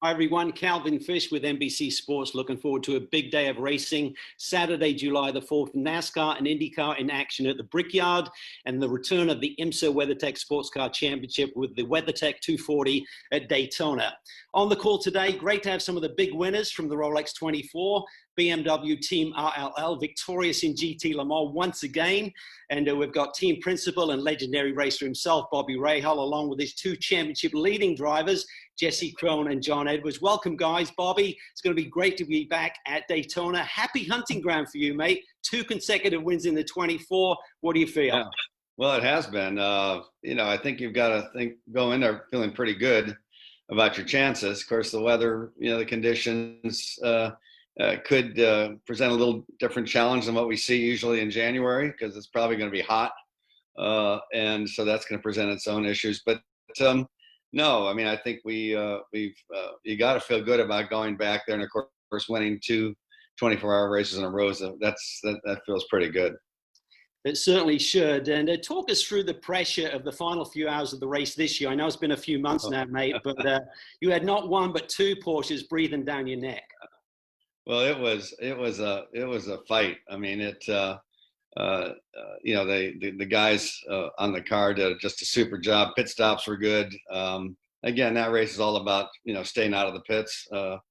Hi everyone, Calvin Fish with NBC Sports. Looking forward to a big day of racing. Saturday, July the 4th, NASCAR and IndyCar in action at the Brickyard, and the return of the IMSA WeatherTech Sports Car Championship with the WeatherTech 240 at Daytona. On the call today, great to have some of the big winners from the Rolex 24. BMW Team RLL victorious in GT Le Mans once again. And we've got team principal and legendary racer himself, Bobby Rahal, along with his two championship leading drivers, Jesse Krohn and John Edwards. Welcome, guys. Bobby, it's going to be great to be back at Daytona. Happy hunting ground for you, mate. 2 consecutive wins in the 24. What do you feel? Yeah. Well, it has been. I think you've got to go in there feeling pretty good about your chances. Of course, the weather, the conditions could present a little different challenge than what we see usually in January, because it's probably going to be hot. And so that's going to present its own issues. But no, I mean, I think you got to feel good about going back there and, of course, winning 2 24-hour races in a row. So that feels pretty good. It certainly should. And talk us through the pressure of the final few hours of the race this year. I know it's been a few months now, mate, but you had not one but 2 Porsches breathing down your neck. Well, it was a fight. I mean, the guys on the car did just a super job. Pit stops were good. Again, that race is all about staying out of the pits. The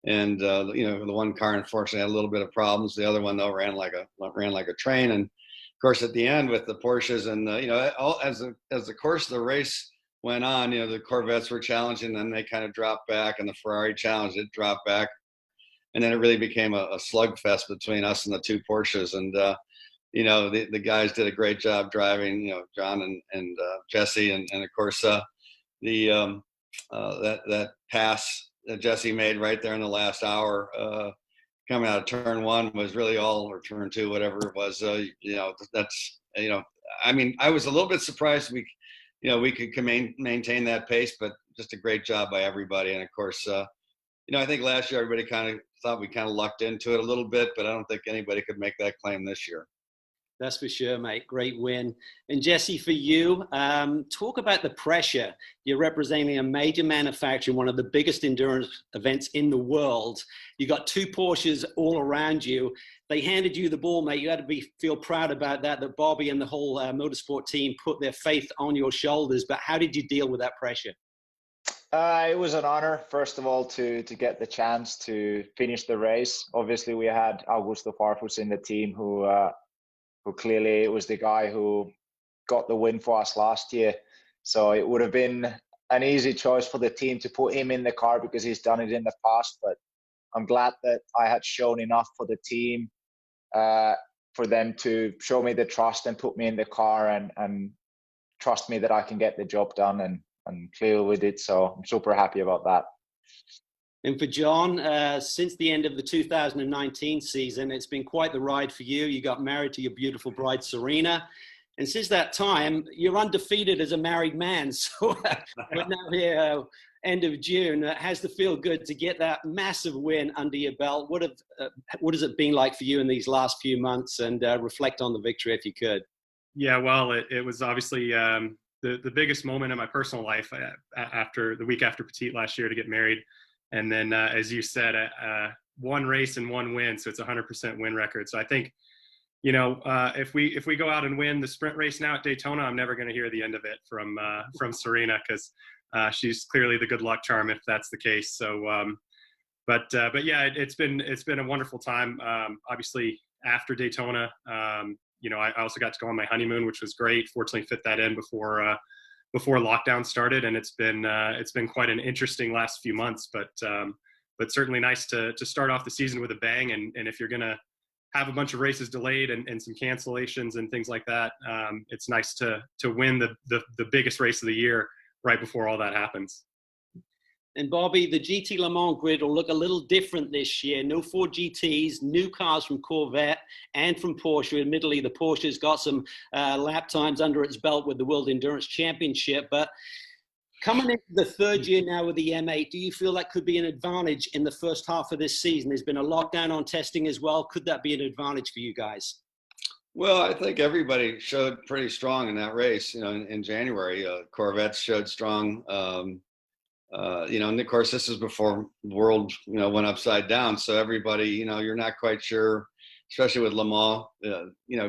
one car unfortunately had a little bit of problems. The other one though ran like a train. And of course, at the end with the Porsches and as the course of the race went on, the Corvettes were challenging, and then they kind of dropped back, and the Ferrari challenged it, dropped back. And then it really became a slugfest between us and the 2 Porsches. And, the guys did a great job driving, John and Jesse. And of course, that pass that Jesse made right there in the last hour coming out of turn 1 was really all, or turn 2, whatever it was. I mean, I was a little bit surprised we could maintain that pace, but just a great job by everybody. And of course, I think last year everybody kind of thought we kind of lucked into it a little bit, but I don't think anybody could make that claim this year. That's for sure, mate. Great win. And Jesse, for you, talk about the pressure. You're representing a major manufacturer, one of the biggest endurance events in the world. You got 2 Porsches all around you. They handed you the ball, mate. You had to feel proud about that Bobby and the whole motorsport team put their faith on your shoulders. But how did you deal with that pressure? It was an honor, first of all, to get the chance to finish the race. Obviously, we had Augusto Farfus in the team, who clearly was the guy who got the win for us last year. So it would have been an easy choice for the team to put him in the car because he's done it in the past. But I'm glad that I had shown enough for the team for them to show me the trust and put me in the car and trust me that I can get the job done and clear with it. So I'm super happy about that. And for John, since the end of the 2019 season, it's been quite the ride for you. You got married to your beautiful bride, Serena. And since that time, you're undefeated as a married man. So we're now here, end of June. It has to feel good to get that massive win under your belt. What has it been like for you in these last few months? And reflect on the victory if you could. Yeah, well, it was obviously the biggest moment in my personal life after the week after Petit last year to get married. And then, as you said, 1 race and 1 win. So it's a 100% win record. So I think, if we go out and win the sprint race now at Daytona, I'm never going to hear the end of it from Serena, because she's clearly the good luck charm if that's the case. So, but yeah, it's been a wonderful time. Obviously after Daytona, I also got to go on my honeymoon, which was great. Fortunately fit that in before lockdown started, and it's been quite an interesting last few months, but certainly nice to start off the season with a bang. And if you're gonna have a bunch of races delayed and some cancellations and things like that, it's nice to win the biggest race of the year right before all that happens. And Bobby, the GT Le Mans grid will look a little different this year. No 4 GTs, new cars from Corvette and from Porsche. Admittedly, the Porsche's got some lap times under its belt with the World Endurance Championship. But coming into the 3rd year now with the M8, do you feel that could be an advantage in the first half of this season? There's been a lockdown on testing as well. Could that be an advantage for you guys? Well, I think everybody showed pretty strong in that race. In January, Corvettes showed strong. and of course, this is before the world, went upside down. So everybody, you're not quite sure, especially with Le Mans,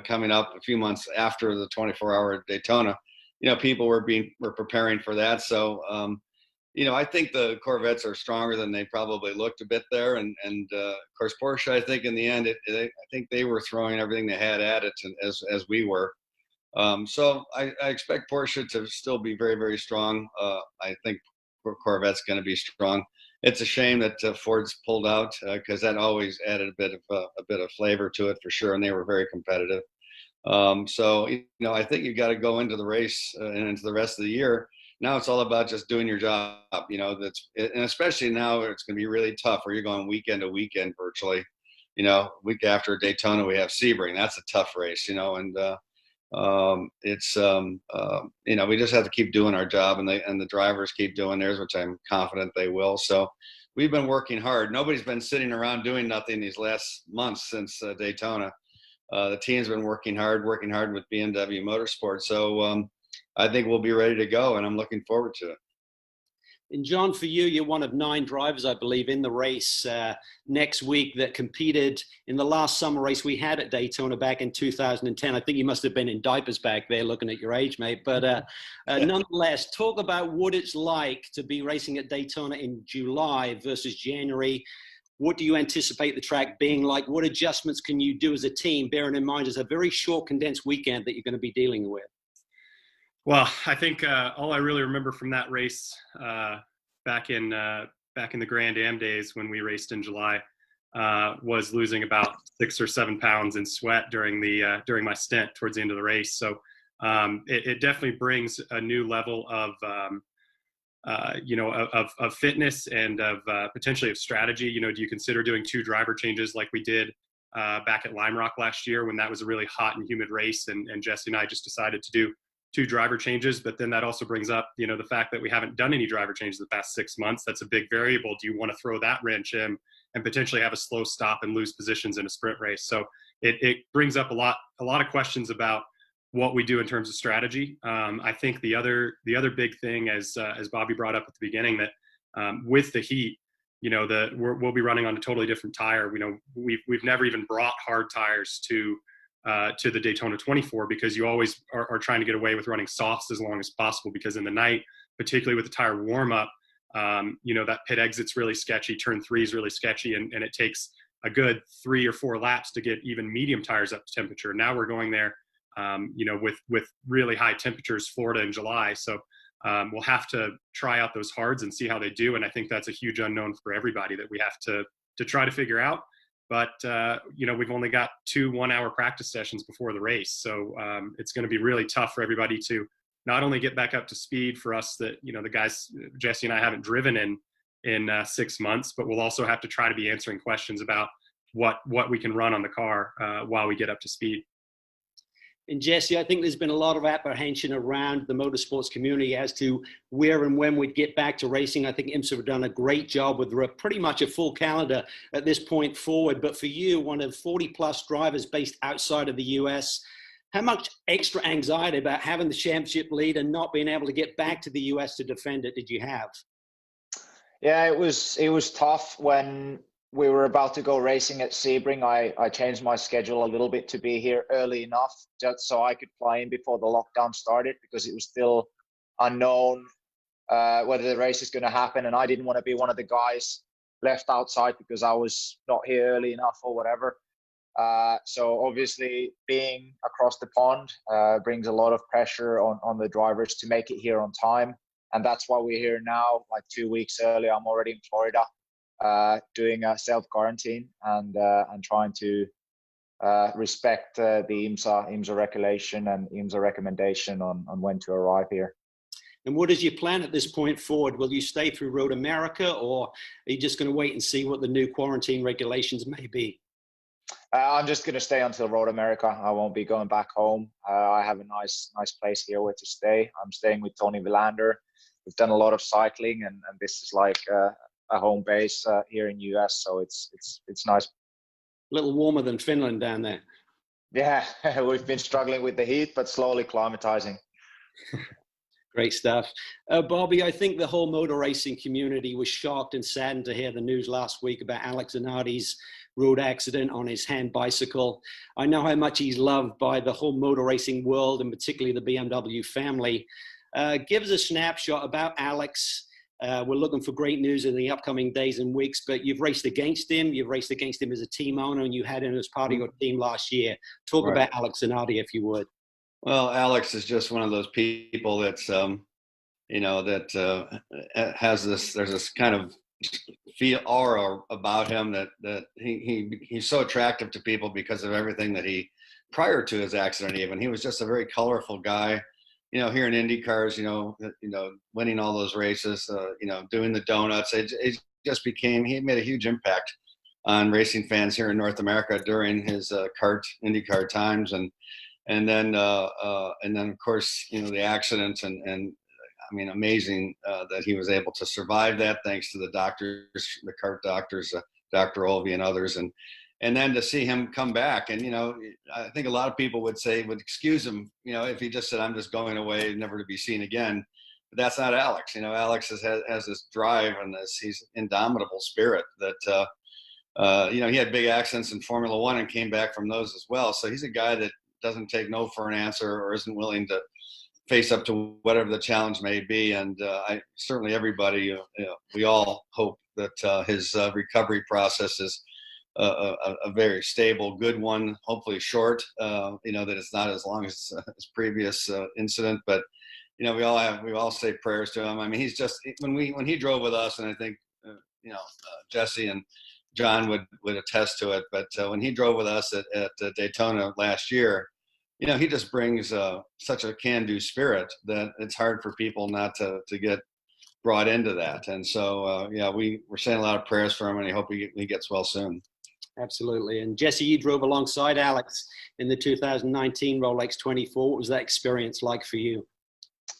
coming up a few months after the 24-hour Daytona, people were preparing for that. So, I think the Corvettes are stronger than they probably looked a bit there. And of course, Porsche, I think in the end, I think they were throwing everything they had at it as we were. So I expect Porsche to still be very, very strong. I think Corvette's going to be strong. It's a shame that Ford's pulled out because that always added a bit of flavor to it for sure, and they were very competitive. So I think you got to go into the race and into the rest of the year. Now it's all about just doing your job. And especially now it's going to be really tough where you're going weekend to weekend virtually. Week after Daytona we have Sebring. That's a tough race. We just have to keep doing our job, and the drivers keep doing theirs, which I'm confident they will. So we've been working hard. Nobody's been sitting around doing nothing these last months since Daytona. The team's been working hard with BMW Motorsports. So I think we'll be ready to go, and I'm looking forward to it. And John, for you, you're one of 9 drivers, I believe, in the race next week that competed in the last summer race we had at Daytona back in 2010. I think you must have been in diapers back there looking at your age, mate. But nonetheless, talk about what it's like to be racing at Daytona in July versus January. What do you anticipate the track being like? What adjustments can you do as a team, bearing in mind it's a very short, condensed weekend that you're going to be dealing with? Well, I think all I really remember from that race back in the Grand Am days when we raced in July was losing about 6 or 7 pounds in sweat during my stint towards the end of the race. So it definitely brings a new level of fitness and of potentially of strategy. Do you consider doing 2 driver changes like we did back at Lime Rock last year when that was a really hot and humid race, and Jesse and I just decided to do 2 driver changes? But then that also brings up, the fact that we haven't done any driver changes the past 6 months. That's a big variable. Do you want to throw that wrench in and potentially have a slow stop and lose positions in a sprint race? So it brings up a lot of questions about what we do in terms of strategy. I think the other big thing, as Bobby brought up at the beginning, that with the heat, we'll be running on a totally different tire. We've never even brought hard tires to the Daytona 24 because you always are trying to get away with running softs as long as possible, because in the night, particularly with the tire warm up, that pit exit's really sketchy, turn 3 is really sketchy, and it takes a good 3 or 4 laps to get even medium tires up to temperature. Now we're going there, with really high temperatures, Florida in July. So we'll have to try out those hards and see how they do. And I think that's a huge unknown for everybody that we have to try to figure out. But, we've only got 2 1-hour practice sessions before the race. So it's going to be really tough for everybody to not only get back up to speed for us that, the guys, Jesse and I, haven't driven in 6 months, but we'll also have to try to be answering questions about what we can run on the car while we get up to speed. And Jesse, I think there's been a lot of apprehension around the motorsports community as to where and when we'd get back to racing. I think IMSA have done a great job with pretty much a full calendar at this point forward. But for you, one of 40-plus drivers based outside of the U.S., how much extra anxiety about having the championship lead and not being able to get back to the U.S. to defend it did you have? Yeah, it was tough when we were about to go racing at Sebring. I changed my schedule a little bit to be here early enough just so I could fly in before the lockdown started, because it was still unknown whether the race is going to happen. And I didn't want to be one of the guys left outside because I was not here early enough or whatever. So obviously being across the pond brings a lot of pressure on the drivers to make it here on time. And that's why we're here now, like 2 weeks early. I'm already in Florida. Doing a self-quarantine and trying to respect the IMSA regulation and IMSA recommendation on when to arrive here. And what is your plan at this point forward? Will you stay through Road America, or are you just going to wait and see what the new quarantine regulations may be? I'm just going to stay until Road America. I won't be going back home. I have a nice place here where to stay. I'm staying with Tony Villander. We've done a lot of cycling, and this is like a home base here in US, so it's nice. A little warmer than Finland down there. Yeah, we've been struggling with the heat, but slowly climatizing. Great stuff. Bobby, I think the whole motor racing community was shocked and saddened to hear the news last week about Alex Zanardi's road accident on his hand bicycle. I know how much he's loved by the whole motor racing world and particularly the BMW family. Give us a snapshot about Alex. We're looking for great news in the upcoming days and weeks, but you've raced against him. You've raced against him as a team owner, and you had him as part of your team last year. Talk Right. about Alex Zanardi, if you would. Well, Alex is just one of those people that's, has this, there's this kind of aura about him that he's so attractive to people because of everything that prior to his accident, even, he was just a very colorful guy, here in Indy cars, winning all those races, doing the donuts. It just he made a huge impact on racing fans here in North America during his IndyCar times. And then of course, the accident and I mean, amazing that he was able to survive that, thanks to the doctors, the kart doctors, Dr. Olvey and others. And then to see him come back, and, I think a lot of people would excuse him, if he just said, I'm just going away, never to be seen again. But that's not Alex. Alex has this drive and he's indomitable spirit that, he had big accidents in Formula One and came back from those as well. So he's a guy that doesn't take no for an answer or isn't willing to face up to whatever the challenge may be. And certainly everybody, we all hope that his recovery process is a very stable, good one, hopefully short, that it's not as long as his previous incident. But, we all say prayers to him. I mean, he's just, when he drove with us, and I think, Jesse and John would attest to it, but when he drove with us at Daytona last year, he just brings such a can-do spirit that it's hard for people not to get brought into that. And so, we're saying a lot of prayers for him, and I hope he gets well soon. Absolutely. And Jesse, you drove alongside Alex in the 2019 Rolex 24. What was that experience like for you?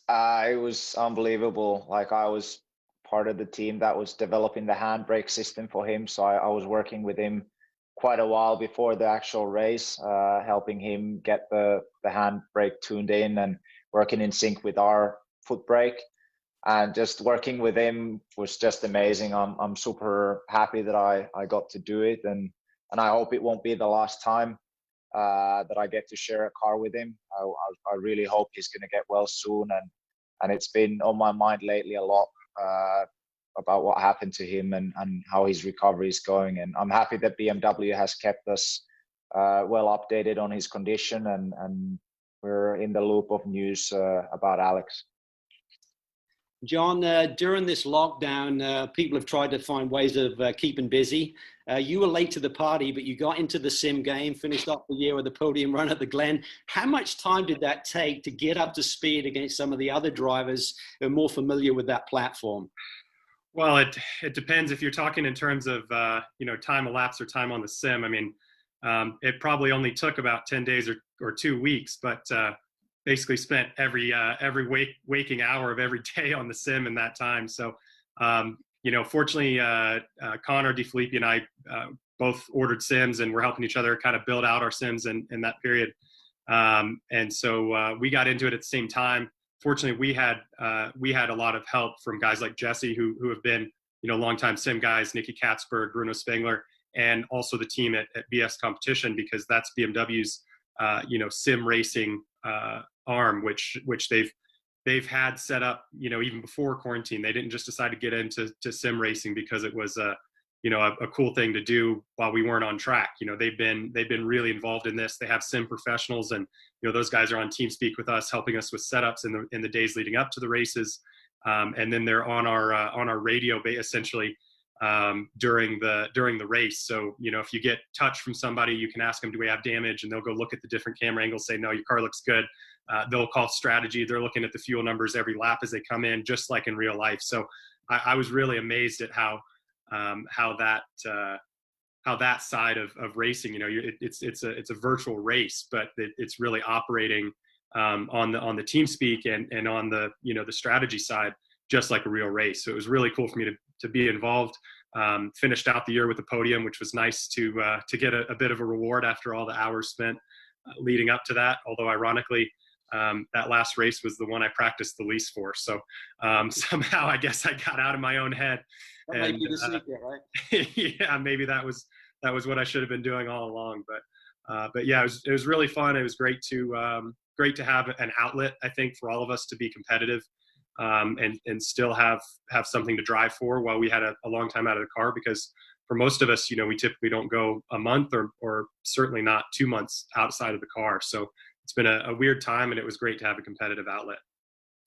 It was unbelievable. Like, I was part of the team that was developing the handbrake system for him. So I was working with him quite a while before the actual race, helping him get the handbrake tuned in and working in sync with our foot brake. And just working with him was just amazing. I'm super happy that I got to do it. And I hope it won't be the last time that I get to share a car with him. I really hope he's going to get well soon. And it's been on my mind lately a lot about what happened to him and how his recovery is going. And I'm happy that BMW has kept us well updated on his condition, and we're in the loop of news about Alex. John, during this lockdown, people have tried to find ways of keeping busy. You were late to the party, but you got into the sim game, finished off the year with a podium run at the Glen. How much time did that take to get up to speed against some of the other drivers who are more familiar with that platform? Well, it depends if you're talking in terms of, time elapsed or time on the sim. I mean, it probably only took about 10 days or 2 weeks, but basically spent every waking hour of every day on the sim in that time. So, fortunately, Connor DeFilippi and I both ordered sims, and we're helping each other kind of build out our sims in that period. And so we got into it at the same time. Fortunately, we had a lot of help from guys like Jesse, who have been, longtime sim guys, Nicky Katzberg, Bruno Spengler, and also the team at BS Competition, because that's BMW's, sim racing arm, which they've had set up, even before quarantine. They didn't just decide to get into sim racing because it was a cool thing to do while we weren't on track. They've been really involved in this. They have sim professionals, and those guys are on TeamSpeak with us, helping us with setups in the days leading up to the races, and then they're on our radio essentially during the race. So if you get touch from somebody, you can ask them, do we have damage, and they'll go look at the different camera angles, say, no, your car looks good. They'll call strategy. They're looking at the fuel numbers every lap as they come in, just like in real life. So I was really amazed at how that side of racing, it's a virtual race, but it's really operating on the TeamSpeak and on the the strategy side, just like a real race. So it was really cool for me to be involved. Finished out the year with the podium, which was nice to get a bit of a reward after all the hours spent leading up to that. Although ironically, that last race was the one I practiced the least for. So somehow I guess I got out of my own head. That might be the secret, right? Yeah, maybe that was what I should have been doing all along. But yeah, it was really fun. It was great to have an outlet, I think, for all of us to be competitive, and still have something to drive for while we had a long time out of the car, because for most of us, we typically don't go a month or certainly not 2 months outside of the car. So it's been a weird time, and it was great to have a competitive outlet.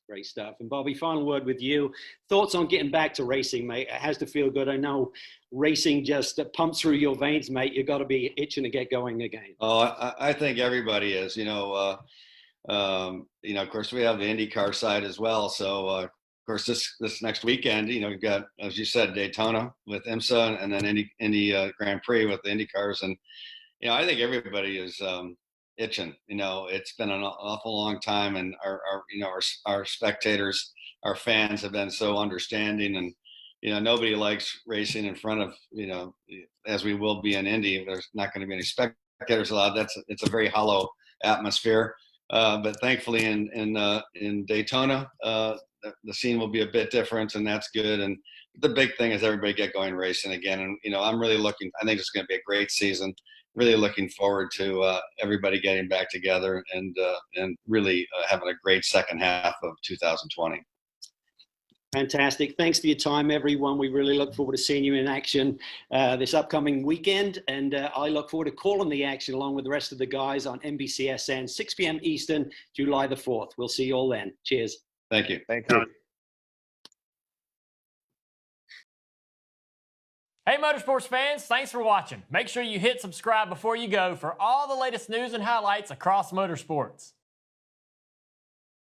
Great stuff. And Bobby, final word with you. Thoughts on getting back to racing, mate? It has to feel good. I know racing just pumps through your veins, mate. You've got to be itching to get going again. Oh, I think everybody is. Of course, we have the IndyCar side as well. So, of course, this next weekend, we've got, as you said, Daytona with IMSA, and then Indy Grand Prix with the IndyCars. And, I think everybody is itching. It's been an awful long time, and our spectators, our fans have been so understanding, and nobody likes racing in front of, as we will be in Indy. There's not going to be any spectators allowed. It's a very hollow atmosphere. But thankfully in Daytona, the scene will be a bit different, and that's good. And the big thing is everybody get going racing again. And, I'm really I think it's going to be a great season. Really looking forward to everybody getting back together and really having a great second half of 2020. Fantastic. Thanks for your time, everyone. We really look forward to seeing you in action this upcoming weekend. And I look forward to calling the action along with the rest of the guys on NBCSN, 6 p.m. Eastern, July the 4th. We'll see you all then. Cheers. Thank you. Thank you. Hey Motorsports fans, thanks for watching. Make sure you hit subscribe before you go for all the latest news and highlights across motorsports.